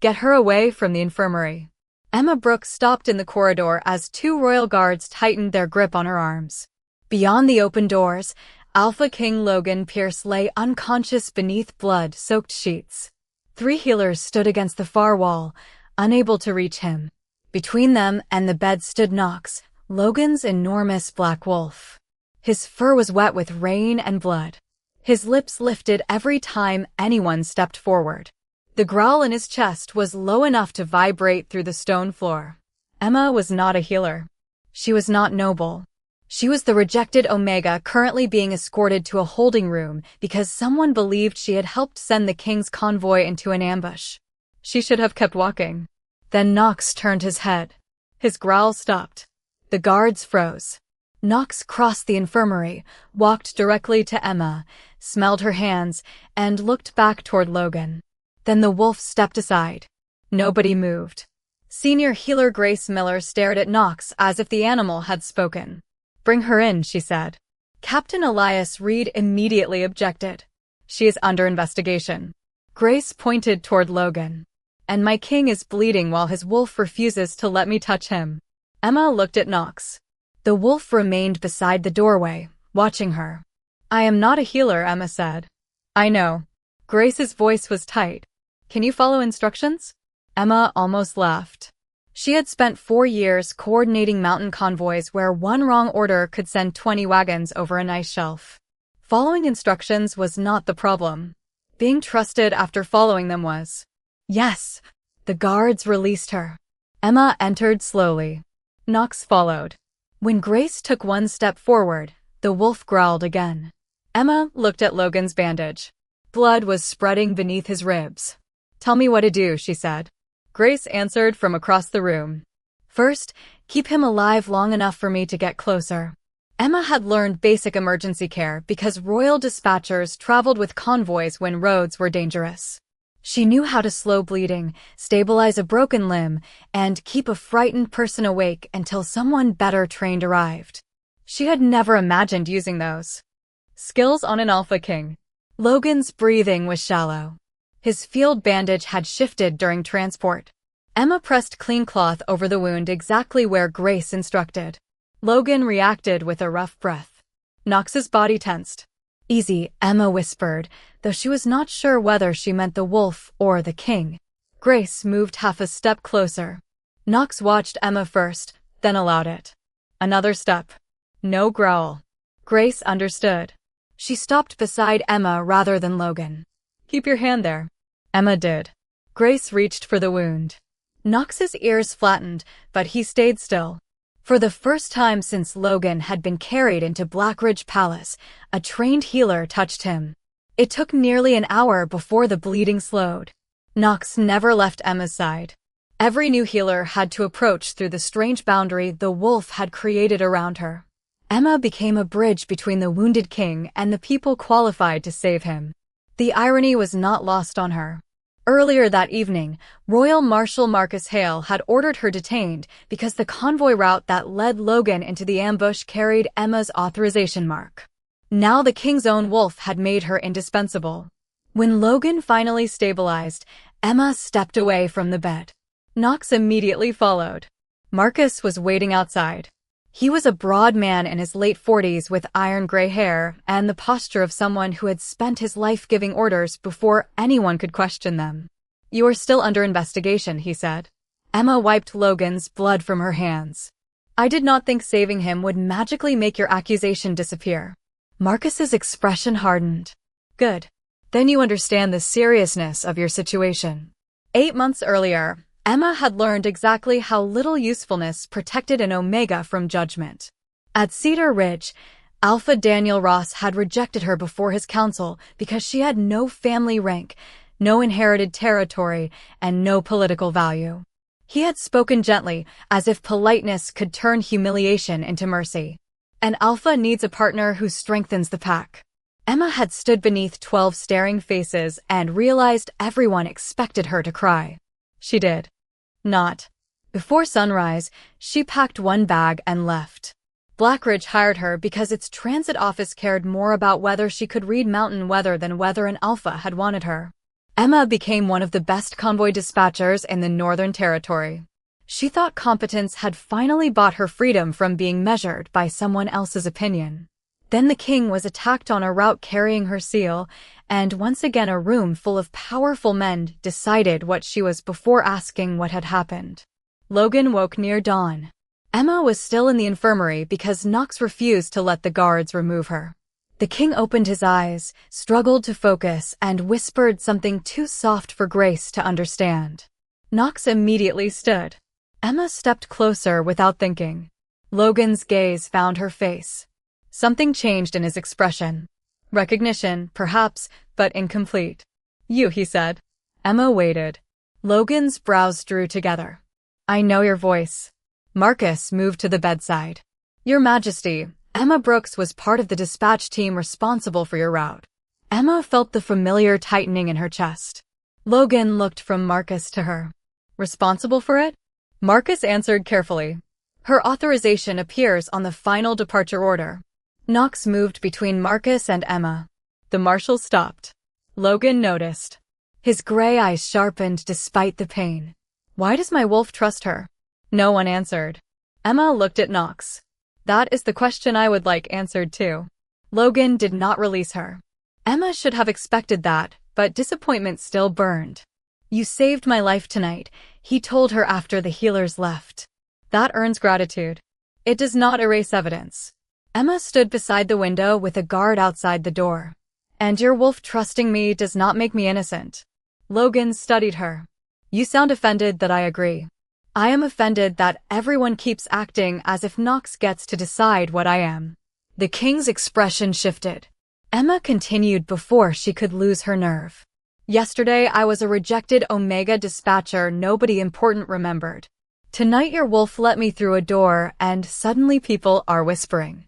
Get her away from the infirmary. Emma Brooke stopped in the corridor as two royal guards tightened their grip on her arms. Beyond the open doors, Alpha King Logan Pierce lay unconscious beneath blood-soaked sheets. 3 healers stood against the far wall, unable to reach him. Between them and the bed stood Knox, Logan's enormous black wolf. His fur was wet with rain and blood. His lips lifted every time anyone stepped forward. The growl in his chest was low enough to vibrate through the stone floor. Emma was not a healer. She was not noble. She was the rejected Omega currently being escorted to a holding room because someone believed she had helped send the king's convoy into an ambush. She should have kept walking. Then Knox turned his head. His growl stopped. The guards froze. Knox crossed the infirmary, walked directly to Emma, smelled her hands, and looked back toward Logan. Then the wolf stepped aside. Nobody moved. Senior healer Grace Miller stared at Knox as if the animal had spoken. "Bring her in," she said. Captain Elias Reed immediately objected. "She is under investigation." Grace pointed toward Logan. "And my king is bleeding while his wolf refuses to let me touch him." Emma looked at Knox. The wolf remained beside the doorway, watching her. "I am not a healer," Emma said. "I know." Grace's voice was tight. "Can you follow instructions?" Emma almost laughed. She had spent 4 years coordinating mountain convoys where one wrong order could send 20 wagons over an ice shelf. Following instructions was not the problem. Being trusted after following them was. Yes. The guards released her. Emma entered slowly. Knox followed. When Grace took one step forward, the wolf growled again. Emma looked at Logan's bandage. Blood was spreading beneath his ribs. "Tell me what to do," she said. Grace answered from across the room. "First, keep him alive long enough for me to get closer." Emma had learned basic emergency care because royal dispatchers traveled with convoys when roads were dangerous. She knew how to slow bleeding, stabilize a broken limb, and keep a frightened person awake until someone better trained arrived. She had never imagined using those skills on an Alpha King. Logan's breathing was shallow. His field bandage had shifted during transport. Emma pressed clean cloth over the wound exactly where Grace instructed. Logan reacted with a rough breath. Knox's body tensed. "Easy," Emma whispered, though she was not sure whether she meant the wolf or the king. Grace moved half a step closer. Knox watched Emma first, then allowed it. Another step. No growl. Grace understood. She stopped beside Emma rather than Logan. "Keep your hand there." Emma did. Grace reached for the wound. Knox's ears flattened, but he stayed still. For the first time since Logan had been carried into Blackridge Palace, a trained healer touched him. It took nearly an hour before the bleeding slowed. Knox never left Emma's side. Every new healer had to approach through the strange boundary the wolf had created around her. Emma became a bridge between the wounded king and the people qualified to save him. The irony was not lost on her. Earlier that evening, Royal Marshal Marcus Hale had ordered her detained because the convoy route that led Logan into the ambush carried Emma's authorization mark. Now the king's own wolf had made her indispensable. When Logan finally stabilized, Emma stepped away from the bed. Knox immediately followed. Marcus was waiting outside. He was a broad man in his late 40s with iron gray hair and the posture of someone who had spent his life giving orders before anyone could question them. "You are still under investigation," he said. Emma wiped Logan's blood from her hands. "I did not think saving him would magically make your accusation disappear." Marcus's expression hardened. "Good. Then you understand the seriousness of your situation." 8 months earlier, Emma had learned exactly how little usefulness protected an Omega from judgment. At Cedar Ridge, Alpha Daniel Ross had rejected her before his council because she had no family rank, no inherited territory, and no political value. He had spoken gently, as if politeness could turn humiliation into mercy. An Alpha needs a partner who strengthens the pack. Emma had stood beneath 12 staring faces and realized everyone expected her to cry. She did. Not. Before sunrise, she packed one bag and left. Blackridge hired her because its transit office cared more about whether she could read mountain weather than whether an Alpha had wanted her. Emma became one of the best convoy dispatchers in the Northern Territory. She thought competence had finally bought her freedom from being measured by someone else's opinion. Then the king was attacked on a route carrying her seal, and once again a room full of powerful men decided what she was before asking what had happened. Logan woke near dawn. Emma was still in the infirmary because Knox refused to let the guards remove her. The king opened his eyes, struggled to focus, and whispered something too soft for Grace to understand. Knox immediately stood. Emma stepped closer without thinking. Logan's gaze found her face. Something changed in his expression. Recognition, perhaps, but incomplete. "You," he said. Emma waited. Logan's brows drew together. "I know your voice." Marcus moved to the bedside. "Your Majesty, Emma Brooks was part of the dispatch team responsible for your route." Emma felt the familiar tightening in her chest. Logan looked from Marcus to her. "Responsible for it?" Marcus answered carefully. "Her authorization appears on the final departure order." Knox moved between Marcus and Emma. The marshal stopped. Logan noticed. His gray eyes sharpened despite the pain. "Why does my wolf trust her?" No one answered. Emma looked at Knox. "That is the question I would like answered too." Logan did not release her. Emma should have expected that, but disappointment still burned. "You saved my life tonight," he told her after the healers left. "That earns gratitude. It does not erase evidence." Emma stood beside the window with a guard outside the door. "And your wolf trusting me does not make me innocent." Logan studied her. "You sound offended that I agree." "I am offended that everyone keeps acting as if Knox gets to decide what I am." The king's expression shifted. Emma continued before she could lose her nerve. "Yesterday I was a rejected Omega dispatcher nobody important remembered. Tonight your wolf let me through a door and suddenly people are whispering.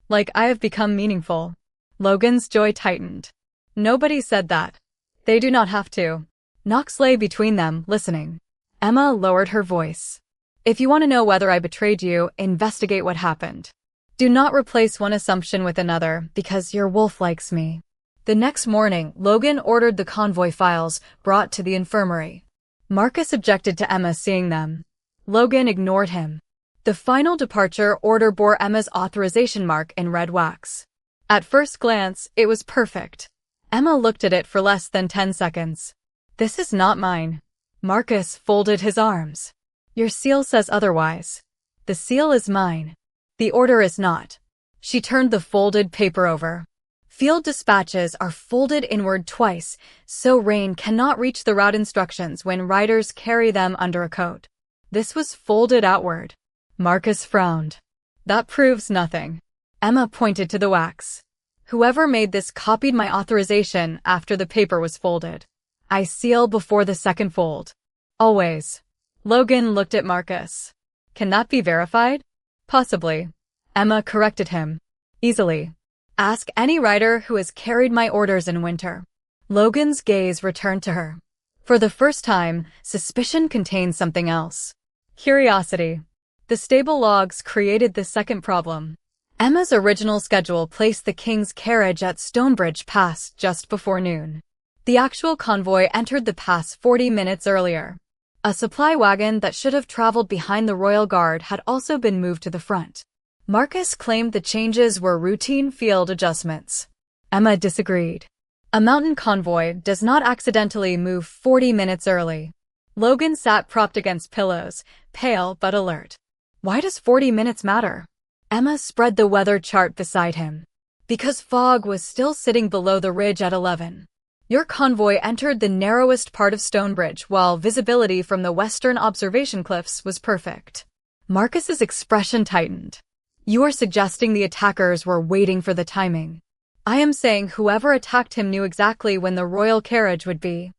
Like I have become meaningful." Logan's jaw tightened. "Nobody said that. They do not have to." Knox lay between them, listening. Emma lowered her voice. "If you want to know whether I betrayed you, investigate what happened. Do not replace one assumption with another, because your wolf likes me." The next morning, Logan ordered the convoy files brought to the infirmary. Marcus objected to Emma seeing them. Logan ignored him. The final departure order bore Emma's authorization mark in red wax. At first glance, it was perfect. Emma looked at it for less than 10 seconds. "This is not mine." Marcus folded his arms. "Your seal says otherwise." "The seal is mine. The order is not." She turned the folded paper over. Field dispatches are folded inward twice, so rain cannot reach the route instructions when riders carry them under a coat. This was folded outward. Marcus frowned. "That proves nothing." Emma pointed to the wax. "Whoever made this copied my authorization after the paper was folded. I seal before the second fold. Always." Logan looked at Marcus. "Can that be verified?" "Possibly." Emma corrected him. "Easily. Ask any rider who has carried my orders in winter." Logan's gaze returned to her. For the first time, suspicion contained something else. Curiosity. The stable logs created the second problem. Emma's original schedule placed the king's carriage at Stonebridge Pass just before noon. The actual convoy entered the pass 40 minutes earlier. A supply wagon that should have traveled behind the Royal Guard had also been moved to the front. Marcus claimed the changes were routine field adjustments. Emma disagreed. A mountain convoy does not accidentally move 40 minutes early. Logan sat propped against pillows, pale but alert. "Why does 40 minutes matter?" Emma spread the weather chart beside him. "Because fog was still sitting below the ridge at 11. Your convoy entered the narrowest part of Stonebridge while visibility from the western observation cliffs was perfect." Marcus's expression tightened. "You are suggesting the attackers were waiting for the timing." "I am saying whoever attacked him knew exactly when the royal carriage would be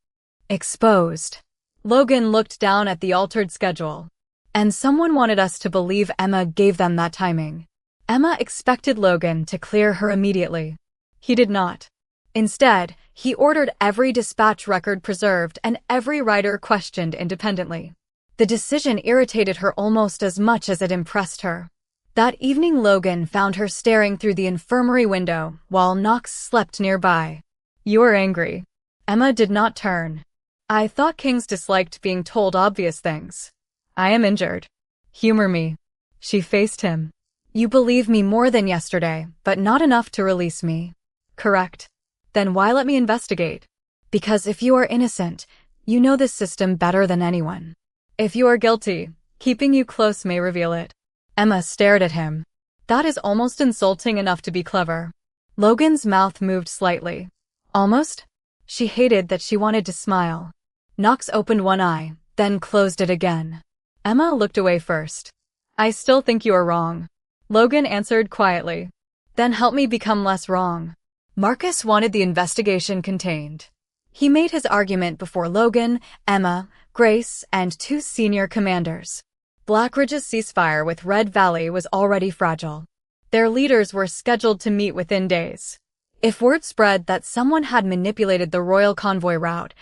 exposed." Logan looked down at the altered schedule. "And someone wanted us to believe Emma gave them that timing." Emma expected Logan to clear her immediately. He did not. Instead, he ordered every dispatch record preserved and every rider questioned independently. The decision irritated her almost as much as it impressed her. That evening Logan found her staring through the infirmary window while Knox slept nearby. "You are angry." Emma did not turn. I thought kings disliked being told obvious things. I am injured. Humor me. She faced him. You believe me more than yesterday, but not enough to release me. Correct. Then why let me investigate? Because if you are innocent, you know this system better than anyone. If you are guilty, keeping you close may reveal it. Emma stared at him. That is almost insulting enough to be clever. Logan's mouth moved slightly. Almost? She hated that she wanted to smile. Knox opened one eye, then closed it again. Emma looked away first. I still think you are wrong. Logan answered quietly. Then help me become less wrong. Marcus wanted the investigation contained. He made his argument before Logan, Emma, Grace, and 2 senior commanders. Blackridge's ceasefire with Red Valley was already fragile. Their leaders were scheduled to meet within days. If word spread that someone had manipulated the royal convoy route,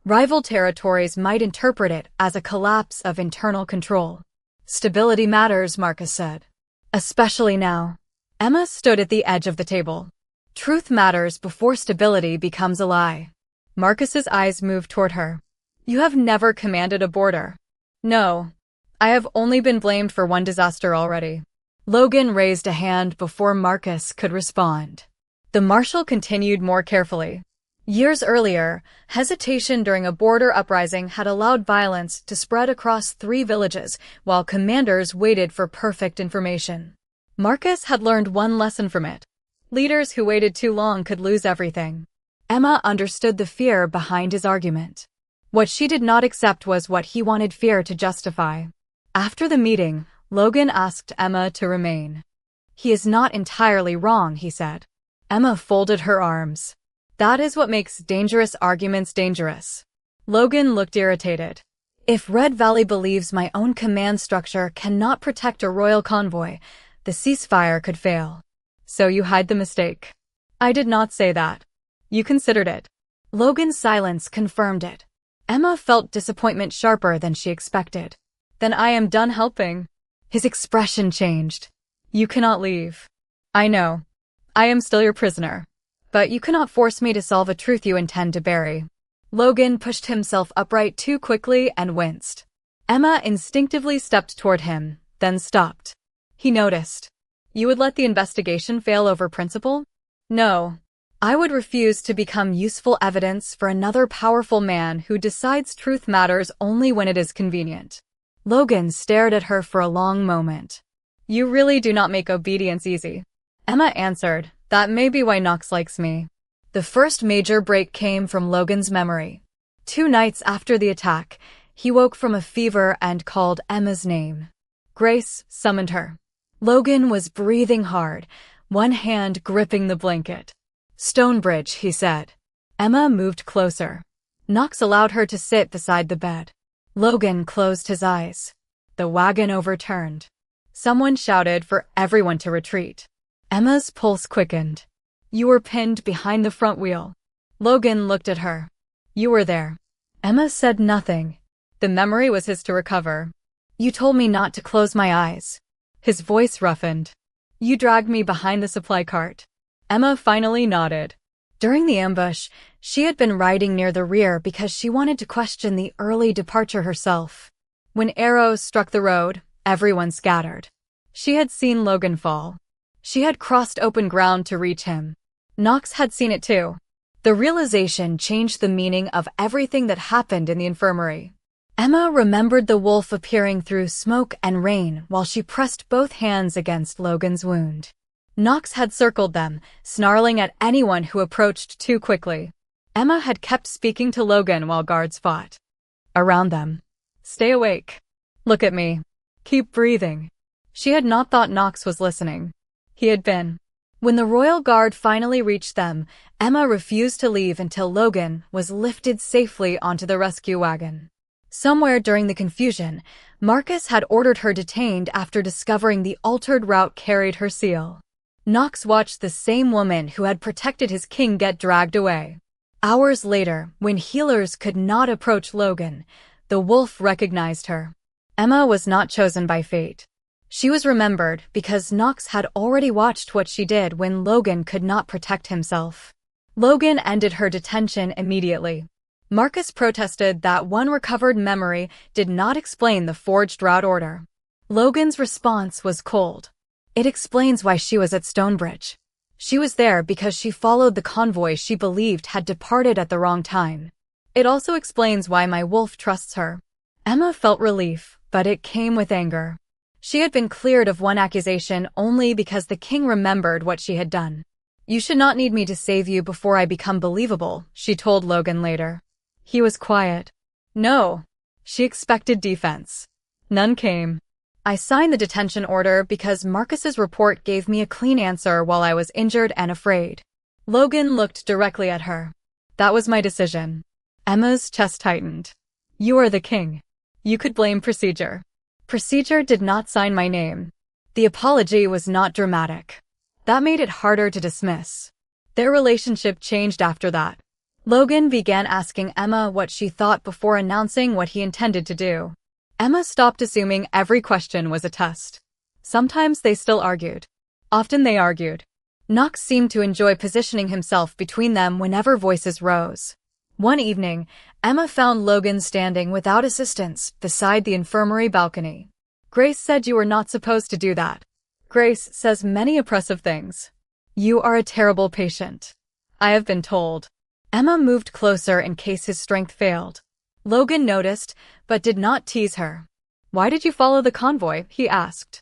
rival territories might interpret it as a collapse of internal control. Stability matters, Marcus said. Especially now. Emma stood at the edge of the table. Truth matters before stability becomes a lie. Marcus's eyes moved toward her. You have never commanded a border. No. I have only been blamed for one disaster already. Logan raised a hand before Marcus could respond. The marshal continued more carefully. Years earlier, hesitation during a border uprising had allowed violence to spread across 3 villages while commanders waited for perfect information. Marcus had learned one lesson from it. Leaders who waited too long could lose everything. Emma understood the fear behind his argument. What she did not accept was what he wanted fear to justify. After the meeting, Logan asked Emma to remain. He is not entirely wrong, he said. Emma folded her arms. That is what makes dangerous arguments dangerous. Logan looked irritated. If Red Valley believes my own command structure cannot protect a royal convoy, the ceasefire could fail. So you hide the mistake. I did not say that. You considered it. Logan's silence confirmed it. Emma felt disappointment sharper than she expected. Then I am done helping. His expression changed. You cannot leave. I know. I am still your prisoner. But you cannot force me to solve a truth you intend to bury. Logan pushed himself upright too quickly and winced. Emma instinctively stepped toward him, then stopped. He noticed. You would let the investigation fail over principle? No. I would refuse to become useful evidence for another powerful man who decides truth matters only when it is convenient. Logan stared at her for a long moment. You really do not make obedience easy. Emma answered, that may be why Knox likes me. The first major break came from Logan's memory. 2 nights after the attack, he woke from a fever and called Emma's name. Grace summoned her. Logan was breathing hard, one hand gripping the blanket. Stonebridge, he said. Emma moved closer. Knox allowed her to sit beside the bed. Logan closed his eyes. The wagon overturned. Someone shouted for everyone to retreat. Emma's pulse quickened. You were pinned behind the front wheel. Logan looked at her. You were there. Emma said nothing. The memory was his to recover. You told me not to close my eyes. His voice roughened. You dragged me behind the supply cart. Emma finally nodded. During the ambush, she had been riding near the rear because she wanted to question the early departure herself. When arrows struck the road, everyone scattered. She had seen Logan fall. She had crossed open ground to reach him. Knox had seen it too. The realization changed the meaning of everything that happened in the infirmary. Emma remembered the wolf appearing through smoke and rain while she pressed both hands against Logan's wound. Knox had circled them, snarling at anyone who approached too quickly. Emma had kept speaking to Logan while guards fought. Around them. Stay awake. Look at me. Keep breathing. She had not thought Knox was listening. He had been. When the royal guard finally reached them, Emma refused to leave until Logan was lifted safely onto the rescue wagon. Somewhere during the confusion, Marcus had ordered her detained after discovering the altered route carried her seal. Knox watched the same woman who had protected his king get dragged away. Hours later, when healers could not approach Logan, the wolf recognized her. Emma was not chosen by fate. She was remembered because Knox had already watched what she did when Logan could not protect himself. Logan ended her detention immediately. Marcus protested that one recovered memory did not explain the forged route order. Logan's response was cold. It explains why she was at Stonebridge. She was there because she followed the convoy she believed had departed at the wrong time. It also explains why my wolf trusts her. Emma felt relief, but it came with anger. She had been cleared of one accusation only because the king remembered what she had done. "You should not need me to save you before I become believable," she told Logan later. He was quiet. No. She expected defense. None came. "I signed the detention order because Marcus's report gave me a clean answer while I was injured and afraid." Logan looked directly at her. "That was my decision." Emma's chest tightened. "You are the king. You could blame procedure." "Procedure did not sign my name." The apology was not dramatic. That made it harder to dismiss. Their relationship changed after that. Logan began asking Emma what she thought before announcing what he intended to do. Emma stopped assuming every question was a test. Sometimes they still argued. Often they argued. Knox seemed to enjoy positioning himself between them whenever voices rose. One evening, Emma found Logan standing without assistance beside the infirmary balcony. "Grace said you were not supposed to do that. Grace says many oppressive things. You are a terrible patient. I have been told." Emma moved closer in case his strength failed. Logan noticed, but did not tease her. "Why did you follow the convoy?" he asked.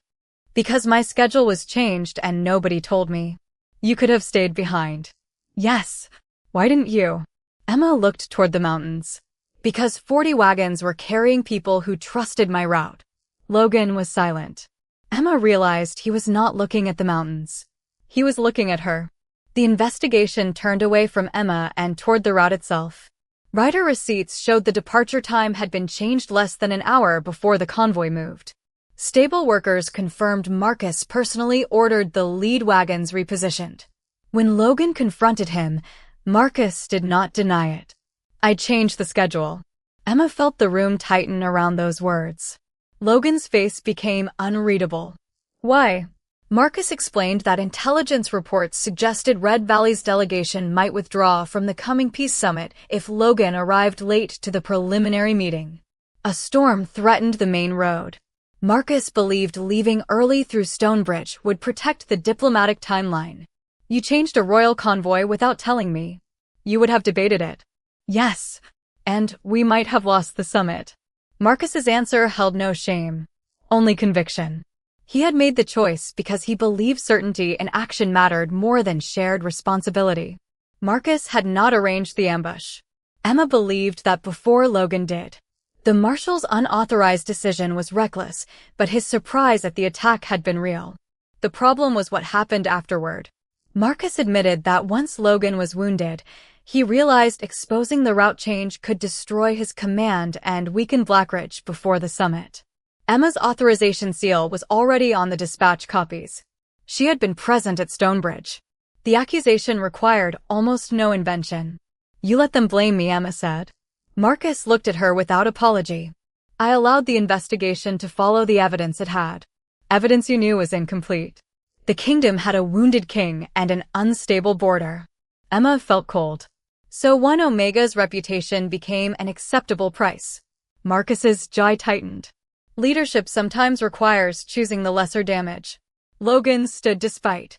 "Because my schedule was changed and nobody told me." "You could have stayed behind." "Yes. Why didn't you?" Emma looked toward the mountains. "Because 40 wagons were carrying people who trusted my route." Logan was silent. Emma realized he was not looking at the mountains. He was looking at her. The investigation turned away from Emma and toward the route itself. Rider receipts showed the departure time had been changed less than an hour before the convoy moved. Stable workers confirmed Marcus personally ordered the lead wagons repositioned. When Logan confronted him, Marcus did not deny it. "I changed the schedule." Emma felt the room tighten around those words. Logan's face became unreadable. "Why?" Marcus explained that intelligence reports suggested Red Valley's delegation might withdraw from the coming peace summit if Logan arrived late to the preliminary meeting. A storm threatened the main road. Marcus believed leaving early through Stonebridge would protect the diplomatic timeline. "You changed a royal convoy without telling me. You would have debated it." "Yes. And we might have lost the summit." Marcus's answer held no shame, only conviction. He had made the choice because he believed certainty in action mattered more than shared responsibility. Marcus had not arranged the ambush. Emma believed that before Logan did. The marshal's unauthorized decision was reckless, but his surprise at the attack had been real. The problem was what happened afterward. Marcus admitted that once Logan was wounded, he realized exposing the route change could destroy his command and weaken Blackridge before the summit. Emma's authorization seal was already on the dispatch copies. She had been present at Stonebridge. The accusation required almost no invention. "You let them blame me," Emma said. Marcus looked at her without apology. "I allowed the investigation to follow the evidence it had. Evidence you knew was incomplete. The kingdom had a wounded king and an unstable border." Emma felt cold. So 1 Omega's reputation became an acceptable price. Marcus's jaw tightened. Leadership sometimes requires choosing the lesser damage. Logan stood despite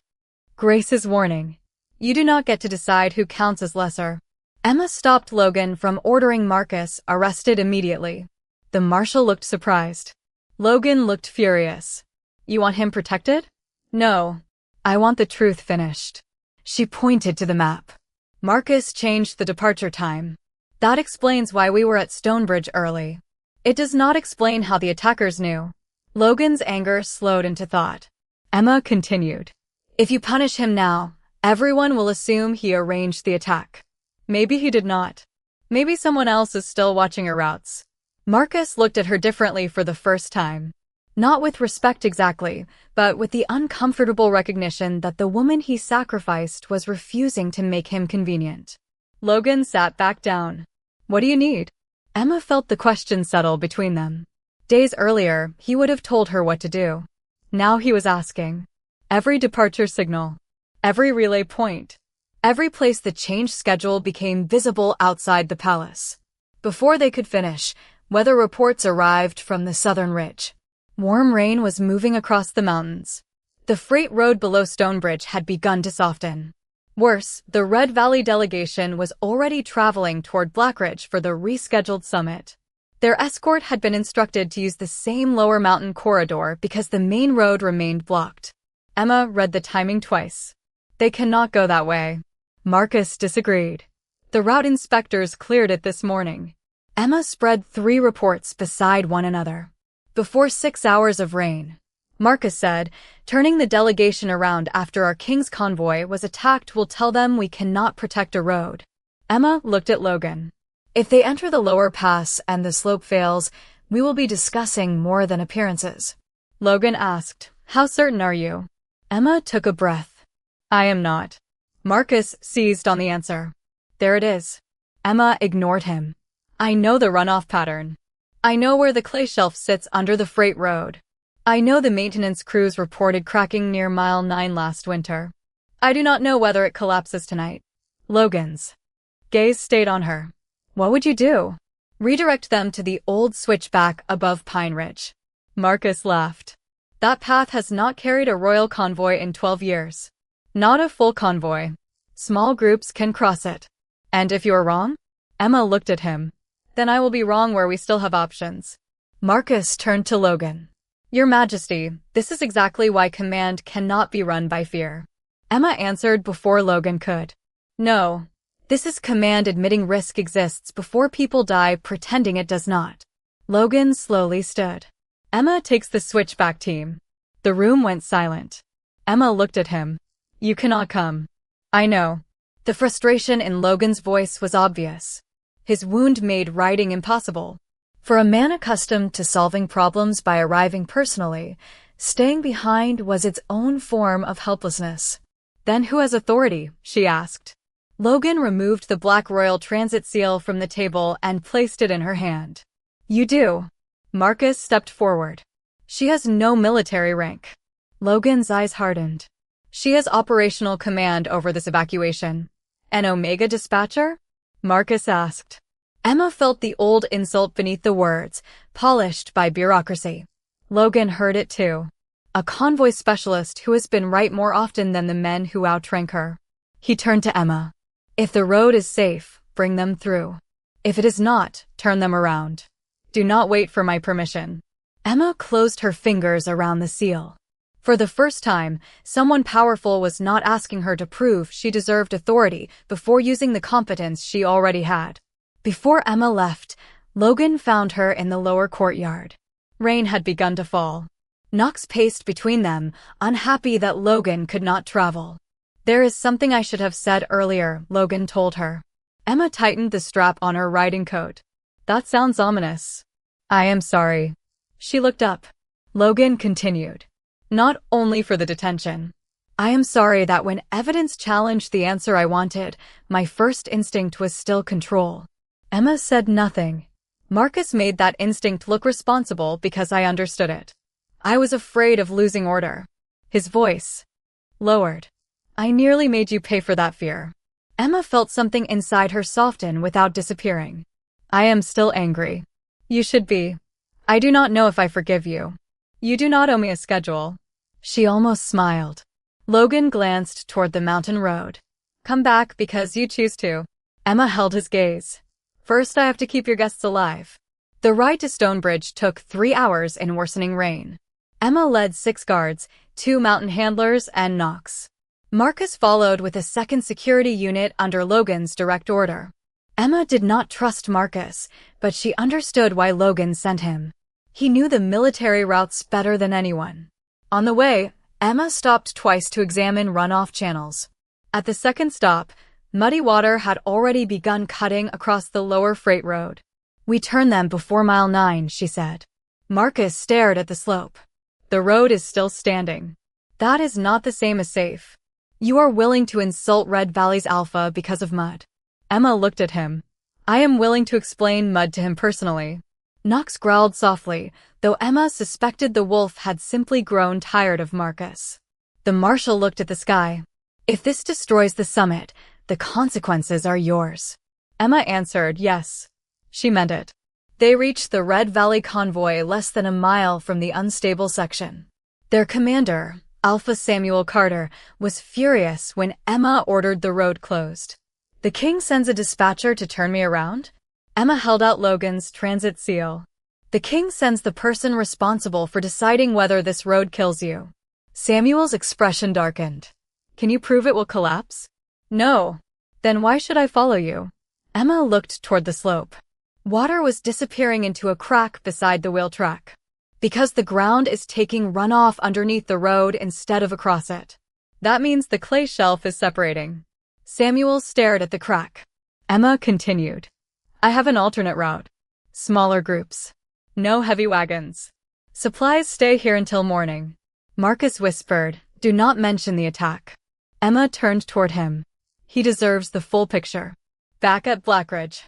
Grace's warning. "You do not get to decide who counts as lesser." Emma stopped Logan from ordering Marcus arrested immediately. The marshal looked surprised. Logan looked furious. "You want him protected?" "No. I want the truth finished." She pointed to the map. Marcus changed the departure time. "That explains why we were at Stonebridge early. It does not explain how the attackers knew." Logan's anger slowed into thought. Emma continued. "If you punish him now, everyone will assume he arranged the attack. Maybe he did not. Maybe someone else is still watching our routes." Marcus looked at her differently for the first time. Not with respect exactly, but with the uncomfortable recognition that the woman he sacrificed was refusing to make him convenient. Logan sat back down. "What do you need?" Emma felt the question settle between them. Days earlier, he would have told her what to do. Now he was asking. Every departure signal. Every relay point. Every place the change schedule became visible outside the palace. Before they could finish, weather reports arrived from the southern ridge. Warm rain was moving across the mountains. The freight road below Stonebridge had begun to soften. Worse, the Red Valley delegation was already traveling toward Blackridge for the rescheduled summit. Their escort had been instructed to use the same lower mountain corridor because the main road remained blocked. Emma read the timing twice. They cannot go that way. Marcus disagreed. The route inspectors cleared it this morning. Emma spread 3 reports beside one another. Before 6 hours of rain, Marcus said, turning the delegation around after our king's convoy was attacked will tell them we cannot protect a road. Emma looked at Logan. If they enter the lower pass and the slope fails, we will be discussing more than appearances. Logan asked, how certain are you? Emma took a breath. I am not. Marcus seized on the answer. There it is. Emma ignored him. I know the runoff pattern. I know where the clay shelf sits under the freight road. I know the maintenance crews reported cracking near mile 9 last winter. I do not know whether it collapses tonight. Logan's gaze stayed on her. What would you do? Redirect them to the old switchback above Pine Ridge. Marcus laughed. That path has not carried a royal convoy in 12 years. Not a full convoy. Small groups can cross it. And if you are wrong? Emma looked at him. Then I will be wrong where we still have options. Marcus turned to Logan. Your Majesty, this is exactly why command cannot be run by fear. Emma answered before Logan could. No. This is command admitting risk exists before people die pretending it does not. Logan slowly stood. Emma takes the switchback team. The room went silent. Emma looked at him. You cannot come. I know. The frustration in Logan's voice was obvious. His wound made riding impossible. For a man accustomed to solving problems by arriving personally, staying behind was its own form of helplessness. Then who has authority? She asked. Logan removed the black royal transit seal from the table and placed it in her hand. You do. Marcus stepped forward. She has no military rank. Logan's eyes hardened. She has operational command over this evacuation. An Omega dispatcher? Marcus asked. Emma felt the old insult beneath the words, polished by bureaucracy. Logan heard it too. A convoy specialist who has been right more often than the men who outrank her. He turned to Emma. If the road is safe, bring them through. If it is not, turn them around. Do not wait for my permission. Emma closed her fingers around the seal. For the first time, someone powerful was not asking her to prove she deserved authority before using the competence she already had. Before Emma left, Logan found her in the lower courtyard. Rain had begun to fall. Knox paced between them, unhappy that Logan could not travel. There is something I should have said earlier, Logan told her. Emma tightened the strap on her riding coat. That sounds ominous. I am sorry. She looked up. Logan continued. Not only for the detention. I am sorry that when evidence challenged the answer I wanted, my first instinct was still control. Emma said nothing. Marcus made that instinct look responsible because I understood it. I was afraid of losing order. His voice lowered. I nearly made you pay for that fear. Emma felt something inside her soften without disappearing. I am still angry. You should be. I do not know if I forgive you. You do not owe me a schedule. She almost smiled. Logan glanced toward the mountain road. Come back because you choose to. Emma held his gaze. First I have to keep your guests alive. The ride to Stonebridge took 3 hours in worsening rain. Emma led 6 guards, 2 mountain handlers, and Knox. Marcus followed with a second security unit under Logan's direct order. Emma did not trust Marcus, but she understood why Logan sent him. He knew the military routes better than anyone. On the way, Emma stopped twice to examine runoff channels. At the second stop, muddy water had already begun cutting across the lower freight road. We turn them before mile 9, she said. Marcus stared at the slope. The road is still standing. That is not the same as safe. You are willing to insult Red Valley's Alpha because of mud. Emma looked at him. I am willing to explain mud to him personally. Knox growled softly, though Emma suspected the wolf had simply grown tired of Marcus. The marshal looked at the sky. If this destroys the summit, the consequences are yours. Emma answered yes. She meant it. They reached the Red Valley convoy less than a mile from the unstable section. Their commander, Alpha Samuel Carter, was furious when Emma ordered the road closed. "The king sends a dispatcher to turn me around?" Emma held out Logan's transit seal. "The king sends the person responsible for deciding whether this road kills you." Samuel's expression darkened. "Can you prove it will collapse?" "No." "Then why should I follow you?" Emma looked toward the slope. Water was disappearing into a crack beside the wheel track. "Because the ground is taking runoff underneath the road instead of across it. That means the clay shelf is separating." Samuel stared at the crack. Emma continued. "I have an alternate route. Smaller groups. No heavy wagons. Supplies stay here until morning." Marcus whispered, "Do not mention the attack." Emma turned toward him. "He deserves the full picture." Back at Blackridge,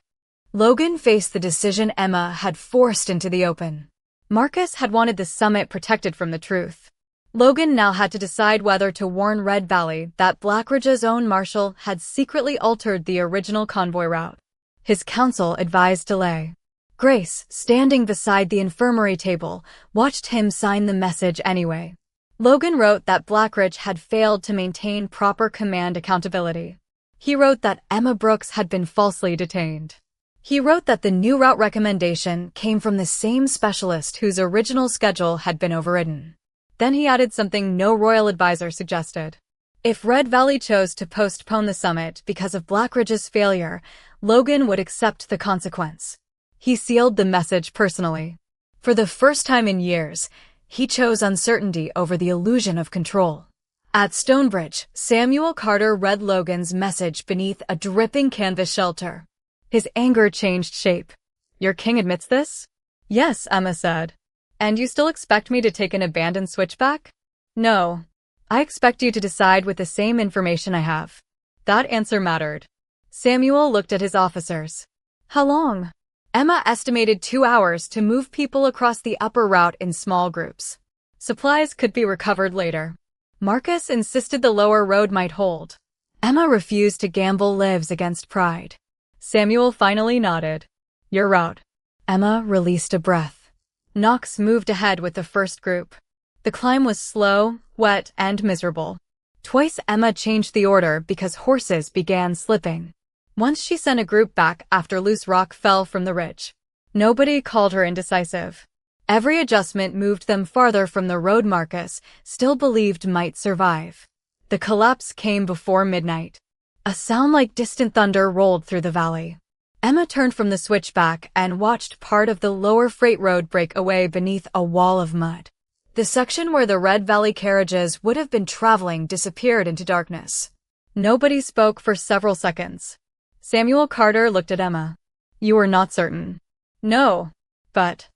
Logan faced the decision Emma had forced into the open. Marcus had wanted the summit protected from the truth. Logan now had to decide whether to warn Red Valley that Blackridge's own marshal had secretly altered the original convoy route. His counsel advised delay. Grace, standing beside the infirmary table, watched him sign the message anyway. Logan wrote that Blackridge had failed to maintain proper command accountability. He wrote that Emma Brooks had been falsely detained. He wrote that the new route recommendation came from the same specialist whose original schedule had been overridden. Then he added something no royal advisor suggested. If Red Valley chose to postpone the summit because of Blackridge's failure, Logan would accept the consequence. He sealed the message personally. For the first time in years, he chose uncertainty over the illusion of control. At Stonebridge, Samuel Carter read Logan's message beneath a dripping canvas shelter. His anger changed shape. "Your king admits this?" "Yes," Emma said. "And you still expect me to take an abandoned switchback?" "No. I expect you to decide with the same information I have." That answer mattered. Samuel looked at his officers. "How long?" Emma estimated 2 hours to move people across the upper route in small groups. Supplies could be recovered later. Marcus insisted the lower road might hold. Emma refused to gamble lives against pride. Samuel finally nodded. "Your route." Emma released a breath. Knox moved ahead with the first group. The climb was slow, wet, and miserable. Twice Emma changed the order because horses began slipping. Once she sent a group back after loose rock fell from the ridge. Nobody called her indecisive. Every adjustment moved them farther from the road Marcus still believed might survive. The collapse came before midnight. A sound like distant thunder rolled through the valley. Emma turned from the switchback and watched part of the lower freight road break away beneath a wall of mud. The section where the Red Valley carriages would have been traveling disappeared into darkness. Nobody spoke for several seconds. Samuel Carter looked at Emma. "You were not certain." "No. But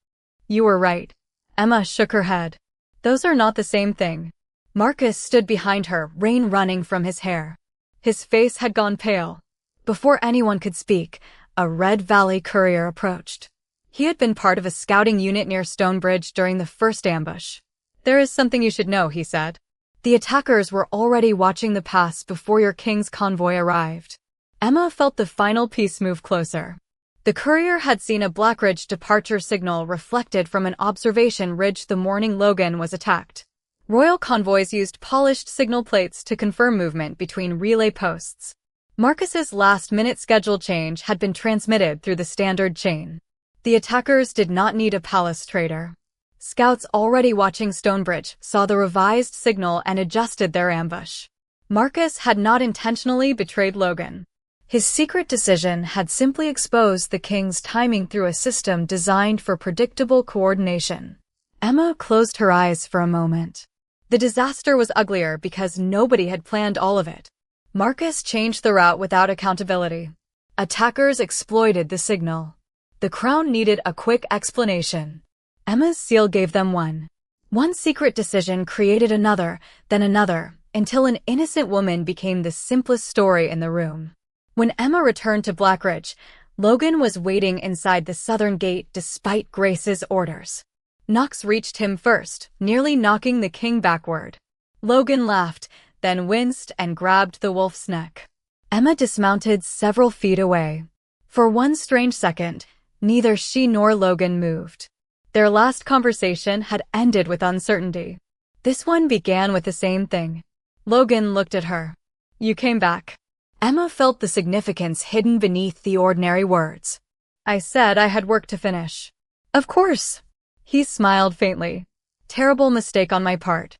you were right." Emma shook her head. "Those are not the same thing." Marcus stood behind her, rain running from his hair. His face had gone pale. Before anyone could speak, a Red Valley courier approached. He had been part of a scouting unit near Stonebridge during the first ambush. "There is something you should know," he said. "The attackers were already watching the pass before your king's convoy arrived." Emma felt the final piece move closer. The courier had seen a Blackridge departure signal reflected from an observation ridge the morning Logan was attacked. Royal convoys used polished signal plates to confirm movement between relay posts. Marcus's last-minute schedule change had been transmitted through the standard chain. The attackers did not need a palace trader. Scouts already watching Stonebridge saw the revised signal and adjusted their ambush. Marcus had not intentionally betrayed Logan. His secret decision had simply exposed the king's timing through a system designed for predictable coordination. Emma closed her eyes for a moment. The disaster was uglier because nobody had planned all of it. Marcus changed the route without accountability. Attackers exploited the signal. The crown needed a quick explanation. Emma's seal gave them one. One secret decision created another, then another, until an innocent woman became the simplest story in the room. When Emma returned to Blackridge, Logan was waiting inside the southern gate despite Grace's orders. Knox reached him first, nearly knocking the king backward. Logan laughed, then winced and grabbed the wolf's neck. Emma dismounted several feet away. For one strange second, Neither she nor Logan moved. Their last conversation had ended with uncertainty. This one began with the same thing. Logan looked at her. "You came back." Emma felt the significance hidden beneath the ordinary words. "I said I had work to finish." "Of course." He smiled faintly. "Terrible mistake on my part.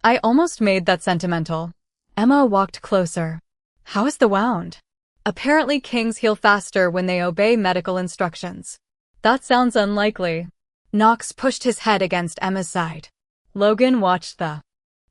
I almost made that sentimental." Emma walked closer. "How is the wound?" "Apparently kings heal faster when they obey medical instructions." "That sounds unlikely." Knox pushed his head against Emma's side. Logan watched the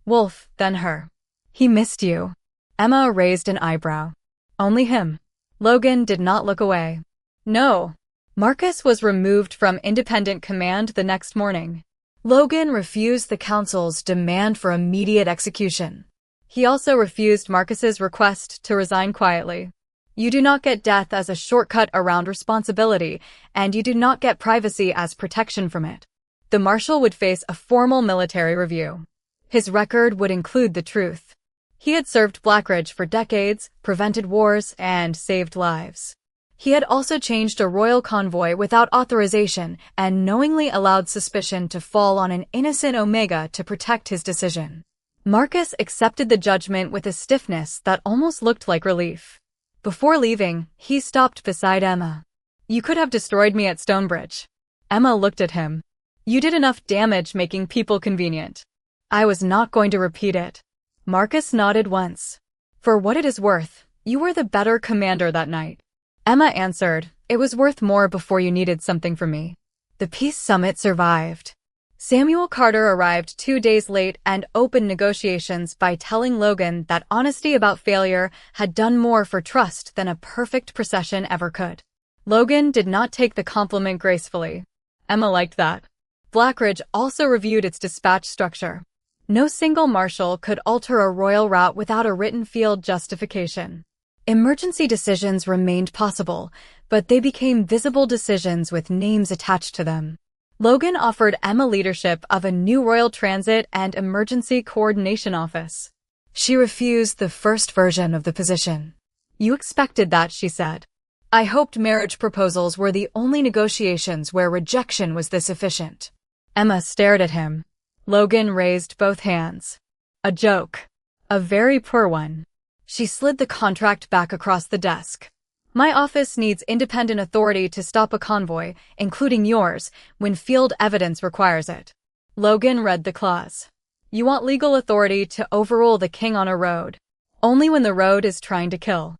wolf, then her. "He missed you." Emma raised an eyebrow. "Only him." Logan did not look away. "No." Marcus was removed from independent command the next morning. Logan refused the council's demand for immediate execution. He also refused Marcus's request to resign quietly. You do not get death as a shortcut around responsibility, and you do not get privacy as protection from it. The marshal would face a formal military review. His record would include the truth. He had served Blackridge for decades, prevented wars, and saved lives. He had also changed a royal convoy without authorization and knowingly allowed suspicion to fall on an innocent Omega to protect his decision. Marcus accepted the judgment with a stiffness that almost looked like relief. Before leaving, he stopped beside Emma. "You could have destroyed me at Stonebridge." Emma looked at him. "You did enough damage making people convenient." "I was not going to repeat it." Marcus nodded once. "For what it is worth, you were the better commander that night." Emma answered, "It was worth more before you needed something from me." The peace summit survived. Samuel Carter arrived 2 days late and opened negotiations by telling Logan that honesty about failure had done more for trust than a perfect procession ever could. Logan did not take the compliment gracefully. Emma liked that. Blackridge also reviewed its dispatch structure. No single marshal could alter a royal route without a written field justification. Emergency decisions remained possible, but they became visible decisions with names attached to them. Logan offered Emma leadership of a new royal transit and emergency coordination office. She refused the first version of the position. "You expected that," she said. "I hoped marriage proposals were the only negotiations where rejection was this efficient." Emma stared at him. Logan raised both hands. "A joke. A very poor one." She slid the contract back across the desk. "My office needs independent authority to stop a convoy, including yours, when field evidence requires it." Logan read the clause. "You want legal authority to overrule the king on a road. Only when the road is trying to kill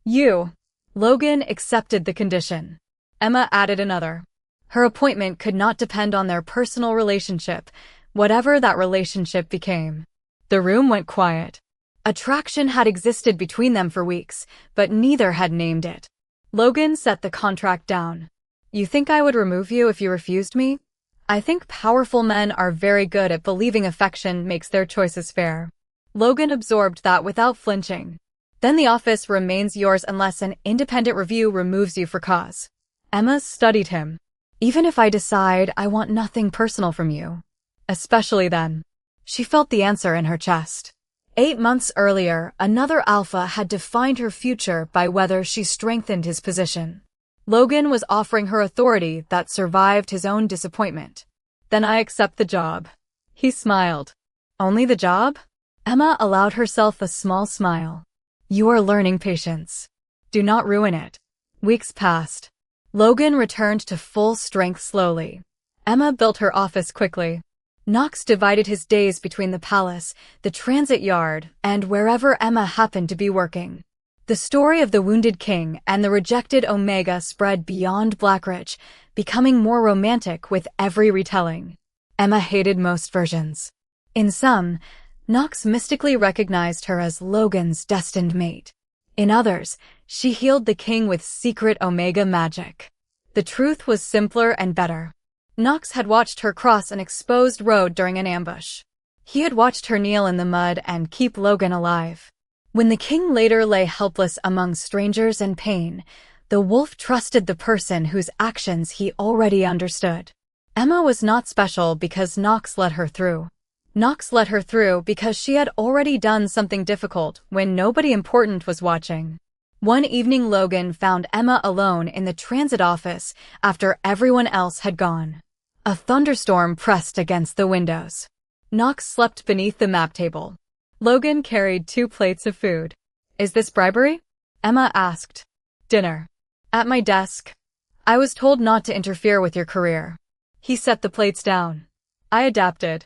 you." Logan accepted the condition. Emma added another. Her appointment could not depend on their personal relationship, whatever that relationship became. The room went quiet. Attraction had existed between them for weeks, but neither had named it. Logan set the contract down. "You think I would remove you if you refused me?" "I think powerful men are very good at believing affection makes their choices fair." Logan absorbed that without flinching. "Then the office remains yours unless an independent review removes you for cause." Emma studied him. "Even if I decide I want nothing personal from you." "Especially then." She felt the answer in her chest. 8 months earlier, another Alpha had defined her future by whether she strengthened his position. Logan was offering her authority that survived his own disappointment. "Then I accept the job." He smiled. "Only the job?" Emma allowed herself a small smile. "You are learning patience. Do not ruin it." Weeks passed. Logan returned to full strength slowly. Emma built her office quickly. Knox divided his days between the palace, the transit yard, and wherever Emma happened to be working. The story of the wounded king and the rejected Omega spread beyond Blackridge, becoming more romantic with every retelling. Emma hated most versions. In some, Knox mystically recognized her as Logan's destined mate. In others, she healed the king with secret Omega magic. The truth was simpler and better. Knox had watched her cross an exposed road during an ambush. He had watched her kneel in the mud and keep Logan alive. When the king later lay helpless among strangers and pain, the wolf trusted the person whose actions he already understood. Emma was not special because Knox let her through. Knox let her through because she had already done something difficult when nobody important was watching. One evening, Logan found Emma alone in the transit office after everyone else had gone. A thunderstorm pressed against the windows. Knox slept beneath the map table. Logan carried 2 plates of food. "Is this bribery?" Emma asked. "Dinner. At my desk. I was told not to interfere with your career." He set the plates down. "I adapted."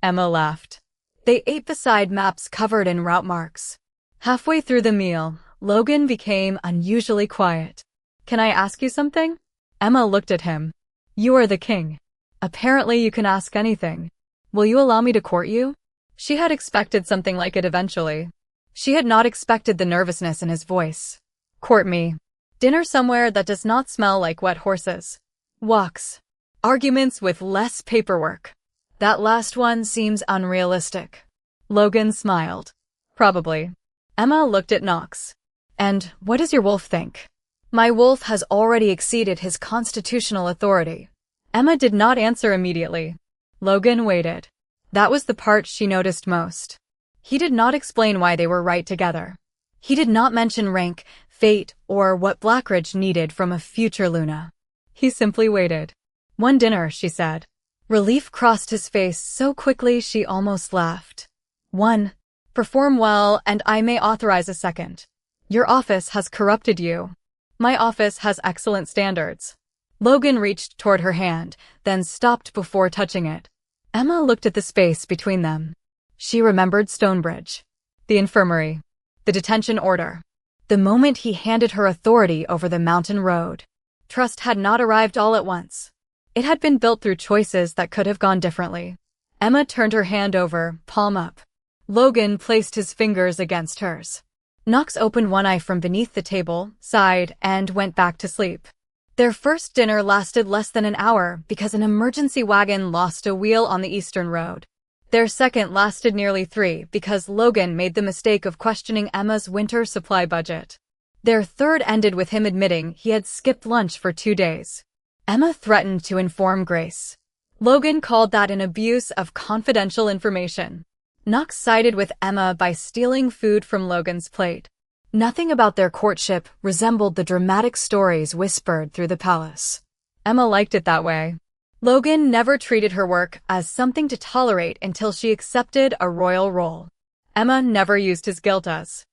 Emma laughed. They ate beside maps covered in route marks. Halfway through the meal, Logan became unusually quiet. "Can I ask you something?" Emma looked at him. "You are the king. Apparently you can ask anything. Will you allow me to court you?" She had expected something like it eventually. She had not expected the nervousness in his voice. "Court me. Dinner somewhere that does not smell like wet horses. Walks. Arguments with less paperwork. That last one seems unrealistic." Logan smiled. "Probably." Emma looked at Knox. "And what does your wolf think?" "My wolf has already exceeded his constitutional authority." Emma did not answer immediately. Logan waited. That was the part she noticed most. He did not explain why they were right together. He did not mention rank, fate, or what Blackridge needed from a future Luna. He simply waited. "One dinner," she said. Relief crossed his face so quickly she almost laughed. "One. Perform well, and I may authorize a second. Your office has corrupted you. My office has excellent standards." Logan reached toward her hand, then stopped before touching it. Emma looked at the space between them. She remembered Stonebridge, the infirmary, the detention order, the moment he handed her authority over the mountain road. Trust had not arrived all at once. It had been built through choices that could have gone differently. Emma turned her hand over, palm up. Logan placed his fingers against hers. Knox opened one eye from beneath the table, sighed, and went back to sleep. Their first dinner lasted less than an hour because an emergency wagon lost a wheel on the Eastern Road. Their second lasted nearly 3 because Logan made the mistake of questioning Emma's winter supply budget. Their third ended with him admitting he had skipped lunch for 2 days. Emma threatened to inform Grace. Logan called that an abuse of confidential information. Knox sided with Emma by stealing food from Logan's plate. Nothing about their courtship resembled the dramatic stories whispered through the palace. Emma liked it that way. Logan never treated her work as something to tolerate until she accepted a royal role. Emma never used his guilt as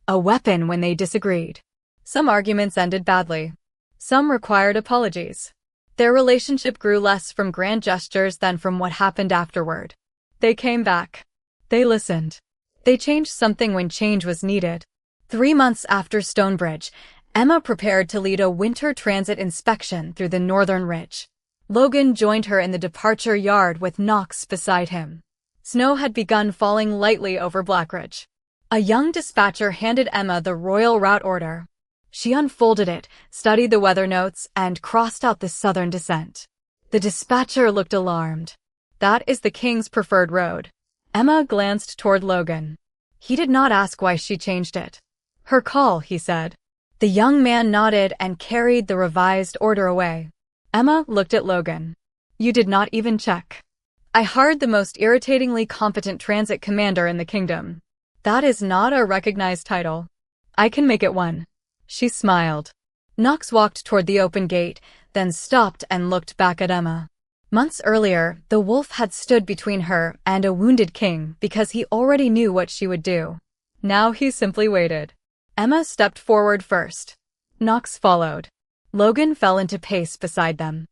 a weapon when they disagreed. Some arguments ended badly. Some required apologies. Their relationship grew less from grand gestures than from what happened afterward. They came back. They listened. They changed something when change was needed. 3 months after Stonebridge, Emma prepared to lead a winter transit inspection through the Northern Ridge. Logan joined her in the departure yard with Knox beside him. Snow had begun falling lightly over Blackridge. A young dispatcher handed Emma the royal route order. She unfolded it, studied the weather notes, and crossed out the southern descent. The dispatcher looked alarmed. "That is the king's preferred road." Emma glanced toward Logan. He did not ask why she changed it. "Her call," he said. The young man nodded and carried the revised order away. Emma looked at Logan. "You did not even check." "I hired the most irritatingly competent transit commander in the kingdom." "That is not a recognized title." "I can make it one." She smiled. Knox walked toward the open gate, then stopped and looked back at Emma. Months earlier, the wolf had stood between her and a wounded king because he already knew what she would do. Now he simply waited. Emma stepped forward first. Knox followed. Logan fell into pace beside them.